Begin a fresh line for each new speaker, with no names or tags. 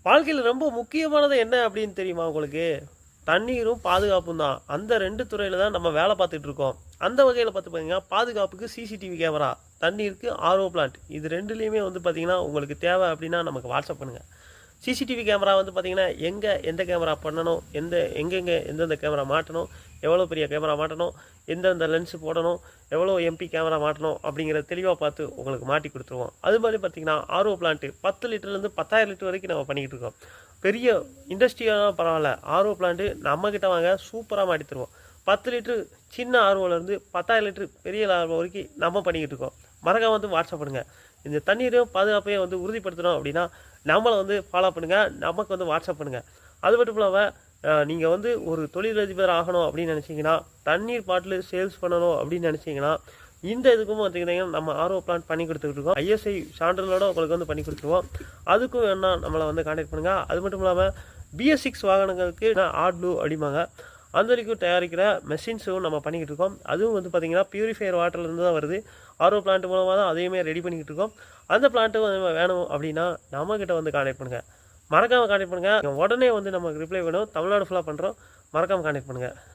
வாழ்க்கையில ரொம்ப முக்கியமானது என்ன அப்படின்னு தெரியுமா உங்களுக்கு? தண்ணீரும், பாதுகாப்பும் தான். அந்த 2 துறையில தான் நம்ம வேலை பார்த்துட்டு இருக்கோம். அந்த வகையில பார்த்து பார்த்தீங்கன்னா, பாதுகாப்புக்கு சிசிடிவி கேமரா, தண்ணீருக்கு ஆர்ஓ பிளான்ட். இது 2லயுமே வந்து பார்த்தீங்கன்னா, உங்களுக்கு தேவை அப்படின்னா நமக்கு வாட்ஸ்அப் பண்ணுங்க. சிசிடிவி கேமரா வந்து பார்த்தீங்கன்னா, எந்த கேமரா பண்ணணும், எங்கெங்க எந்தெந்த கேமரா மாட்டணும், எவ்வளோ பெரிய கேமரா மாட்டணும், எந்தெந்த லென்ஸ் போடணும், எவ்வளோ எம்பி கேமரா மாட்டணும் அப்படிங்கிறத தெளிவா பார்த்து உங்களுக்கு மாட்டி குடுத்துருவோம். அது மாரி பார்த்தீங்கன்னா, ஆர்ஓ பிளான்ட் 10 லிட்டர்லேருந்து 10,000 லிட்டர் வரைக்கும் நம்ம பண்ணிக்கிட்டு இருக்கோம். பெரிய இண்டஸ்ட்ரியாலும் பரவாயில்ல. ஆர்ஓ பிளான்ட் நம்மகிட்ட வாங்க சூப்பரா மாட்டி தருவோம். 10 லிட்டர் சின்ன ஆர்ஓலேருந்து 10,000 லிட்டர் பெரிய ஆர்ஓ வரைக்கும் நம்ம பண்ணிக்கிட்டு இருக்கோம். மறக்காம வந்து வாட்ஸ்அப் பண்ணுங்க. இந்த தண்ணீரையும் பாதுகாப்பையும் வந்து உறுதிப்படுத்தணும் அப்படின்னா, நம்மள வந்து ஃபாலோ பண்ணுங்க. நமக்கு வந்து வாட்ஸ்அப் பண்ணுங்க. அது மட்டும் இல்லாம நீங்க வந்து ஒரு தொழிலதிபர் ஆகணும் அப்படின்னு நினைச்சீங்கன்னா, தண்ணீர் பாட்டிலு சேல்ஸ் பண்ணணும் அப்படின்னு நினைச்சீங்கன்னா, இந்த இதுக்கும் பார்த்தீங்கன்னா, நம்ம ஆர்ஓ பிளான்ட் பண்ணி கொடுத்துட்டு இருக்கோம். ஐஎஸ்ஐ சான்றிதழோட உங்களுக்கு வந்து பண்ணி கொடுத்துருவோம். அதுக்கும் வேணா நம்மள வந்து கான்டாக்ட் பண்ணுங்க. அது மட்டும் இல்லாம BS6 வாகனங்களுக்கு ஆட் ப்ளூ அப்படிம்பாங்க. அந்த வரைக்கும் தயாரிக்கிற மெஷின்ஸும் நம்ம பண்ணிக்கிட்டு இருக்கோம். அதுவும் வந்து பார்த்தீங்கன்னா, பியூரிஃபையர் வாட்டர்லேருந்து தான் வருது. ஆர்ஓ பிளான்ட் மூலமா தான் அதையுமே ரெடி பண்ணிக்கிட்டு இருக்கோம். அந்த பிளான்ட்டும் வேணும் அப்படின்னா, நம்மகிட்ட வந்து கான்டாக்ட் பண்ணுங்க. மறக்காம கான்டாக்ட் பண்ணுங்க. உடனே வந்து நமக்கு ரிப்ளை வேணும். தமிழ்நாடு ஃபுல்லா பண்றோம். மறக்காம கான்டாக்ட் பண்ணுங்க.